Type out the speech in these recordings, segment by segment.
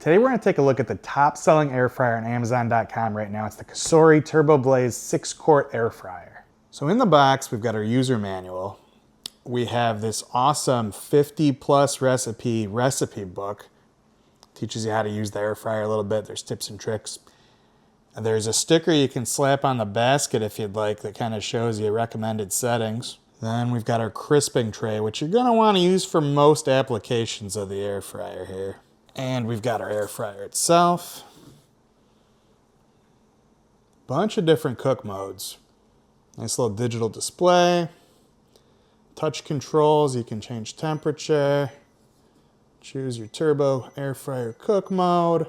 Today we're going to take a look at the top selling air fryer on Amazon.com right now. It's the Cosori TurboBlaze 6-quart air fryer. So in the box, we've got our user manual. We have this awesome 50+ recipe book. Teaches you how to use the air fryer a little bit. There's tips and tricks. And there's a sticker you can slap on the basket if you'd like that kind of shows you recommended settings. Then we've got our crisping tray, which you're going to want to use for most applications of the air fryer here. And we've got our air fryer itself. Bunch of different cook modes. Nice little digital display. Touch controls, you can change temperature. Choose your turbo air fryer cook mode.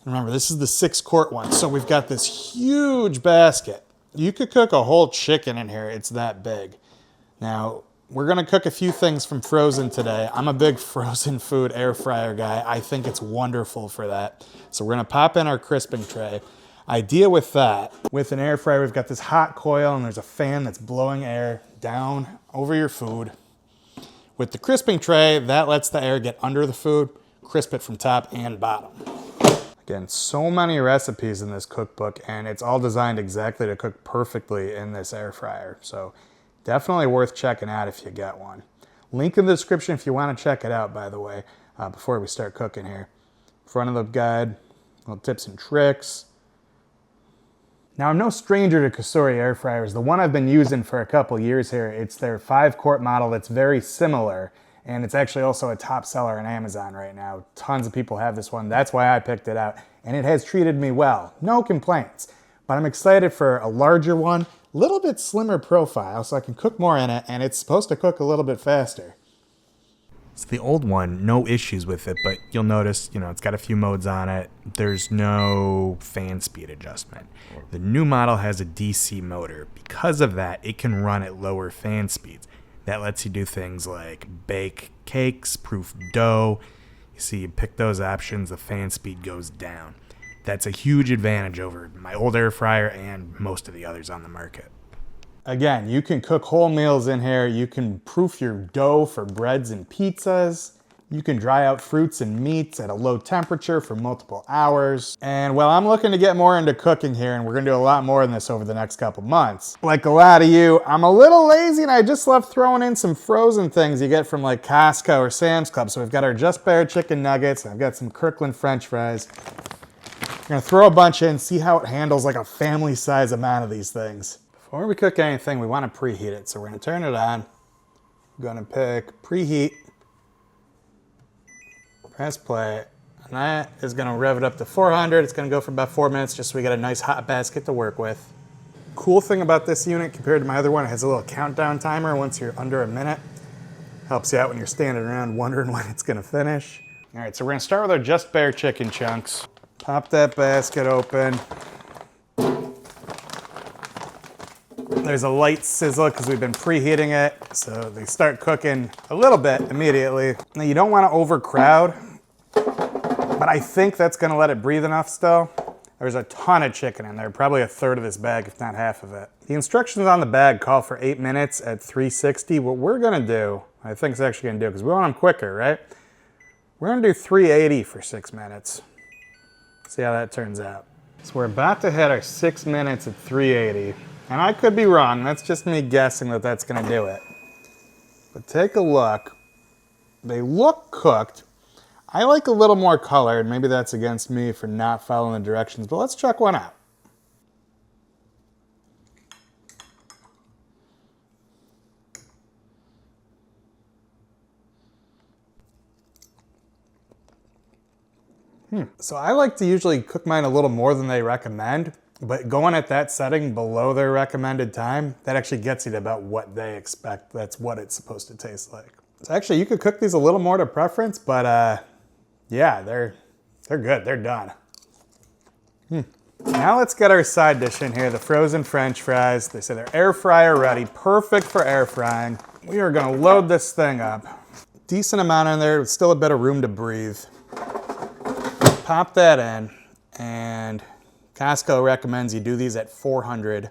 Remember, this is the 6-quart one, so we've got this huge basket. You could cook a whole chicken in here, it's that big. Now, we're gonna cook a few things from frozen today. I'm a big frozen food air fryer guy. I think it's wonderful for that. So we're gonna pop in our crisping tray. Idea with that, with an air fryer, we've got this hot coil and there's a fan that's blowing air down over your food. With the crisping tray, that lets the air get under the food, crisp it from top and bottom. Again, so many recipes in this cookbook, and it's all designed exactly to cook perfectly in this air fryer. So definitely worth checking out if you get one. Link in the description if you want to check it out, by the way, before we start cooking here. Front of the guide, little tips and tricks. Now, I'm no stranger to Cosori air fryers. The one I've been using for a couple years here, it's their 5-quart model that's very similar, and it's actually also a top seller on Amazon right now. Tons of people have this one. That's why I picked it out, and it has treated me well. No complaints. But I'm excited for a larger one, a little bit slimmer profile, so I can cook more in it, and it's supposed to cook a little bit faster. So the old one, no issues with it, but you'll notice, it's got a few modes on it. There's no fan speed adjustment. The new model has a DC motor. Because of that, it can run at lower fan speeds. That lets you do things like bake cakes, proof dough. You see, you pick those options, the fan speed goes down. That's a huge advantage over my old air fryer and most of the others on the market. Again, you can cook whole meals in here. You can proof your dough for breads and pizzas. You can dry out fruits and meats at a low temperature for multiple hours. And well, I'm looking to get more into cooking here, and we're gonna do a lot more than this over the next couple months. Like a lot of you, I'm a little lazy and I just love throwing in some frozen things you get from like Costco or Sam's Club. So we've got our Just Bare chicken nuggets, and I've got some Kirkland French fries. We're gonna throw a bunch in, see how it handles like a family size amount of these things. Before we cook anything, we want to preheat it. So we're going to turn it on. I'm going to pick preheat, press play, and that is going to rev it up to 400. It's going to go for about 4 minutes just so we get a nice hot basket to work with. Cool thing about this unit compared to my other one, it has a little countdown timer once you're under a minute. Helps you out when you're standing around wondering when it's going to finish. All right, so we're going to start with our Just Bare chicken chunks. Pop that basket open. There's a light sizzle because we've been preheating it, so they start cooking a little bit immediately. Now, you don't want to overcrowd, but I think that's going to let it breathe enough still. There's a ton of chicken in there, probably a third of this bag, if not half of it. The instructions on the bag call for 8 minutes at 360. What we're going to do, I think it's actually going to do, because we want them quicker, right? We're going to do 380 for 6 minutes. See how that turns out. So we're about to hit our 6 minutes at 380. And I could be wrong, that's just me guessing that that's gonna do it. But take a look. They look cooked. I like a little more color, and maybe that's against me for not following the directions, but let's check one out. So I like to usually cook mine a little more than they recommend. But going at that setting below their recommended time, that actually gets you to about what they expect. That's what it's supposed to taste like. So actually, you could cook these a little more to preference, but yeah, they're good. They're done. Now let's get our side dish in here, the frozen French fries. They say they're air fryer ready, perfect for air frying. We are gonna load this thing up. Decent amount in there, still a bit of room to breathe. Pop that in, and Costco recommends you do these at 400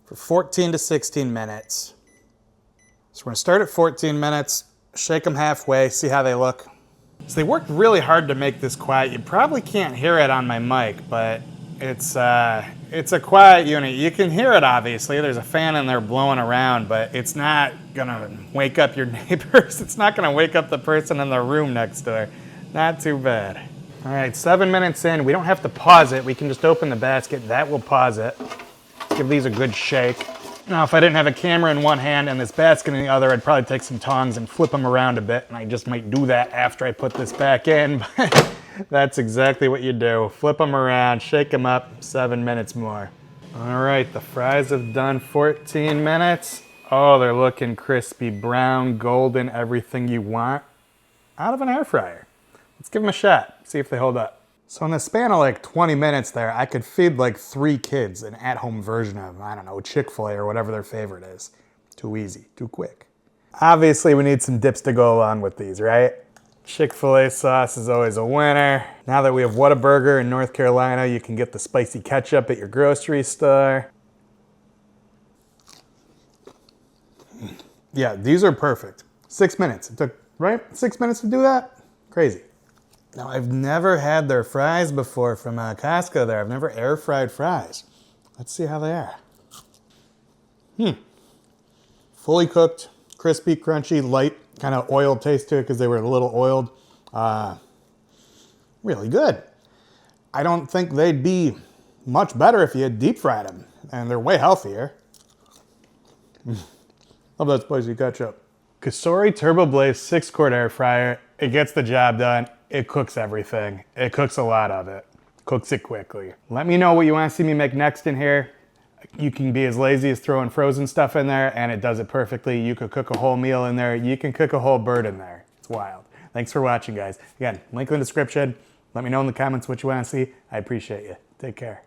for 14 to 16 minutes. So we're gonna start at 14 minutes, shake them halfway, see how they look. So they worked really hard to make this quiet. You probably can't hear it on my mic, but it's a quiet unit. You can hear it, obviously. There's a fan in there blowing around, but it's not gonna wake up your neighbors. It's not gonna wake up the person in the room next door. Not too bad. All right, 7 minutes in. We don't have to pause it. We can just open the basket. That will pause it. Let's give these a good shake. Now, if I didn't have a camera in one hand and this basket in the other, I'd probably take some tongs and flip them around a bit, and I just might do that after I put this back in. But that's exactly what you do. Flip them around, shake them up, 7 minutes more. All right, the fries have done 14 minutes. Oh, they're looking crispy, brown, golden, everything you want out of an air fryer. Let's give them a shot, see if they hold up. So in the span of like 20 minutes there, I could feed like 3 kids an at-home version of, I don't know, Chick-fil-A or whatever their favorite is. Too easy, too quick. Obviously, we need some dips to go along with these, right? Chick-fil-A sauce is always a winner. Now that we have Whataburger in North Carolina, you can get the spicy ketchup at your grocery store. Yeah, these are perfect. 6 minutes. It took, right? 6 minutes to do that? Crazy. Now, I've never had their fries before from Costco there. I've never air fried fries. Let's see how they are. Fully cooked, crispy, crunchy, light, kind of oil taste to it because they were a little oiled. Really good. I don't think they'd be much better if you had deep fried them, and they're way healthier. Love that spicy ketchup. Cosori TurboBlaze 6-quart air fryer. It gets the job done. It cooks everything. It cooks a lot of it. Cooks it quickly. Let me know what you want to see me make next in here. You can be as lazy as throwing frozen stuff in there, and it does it perfectly. You could cook a whole meal in there. You can cook a whole bird in there. It's wild. Thanks for watching, guys. Again, link in the description. Let me know in the comments what you want to see. I appreciate you. Take care.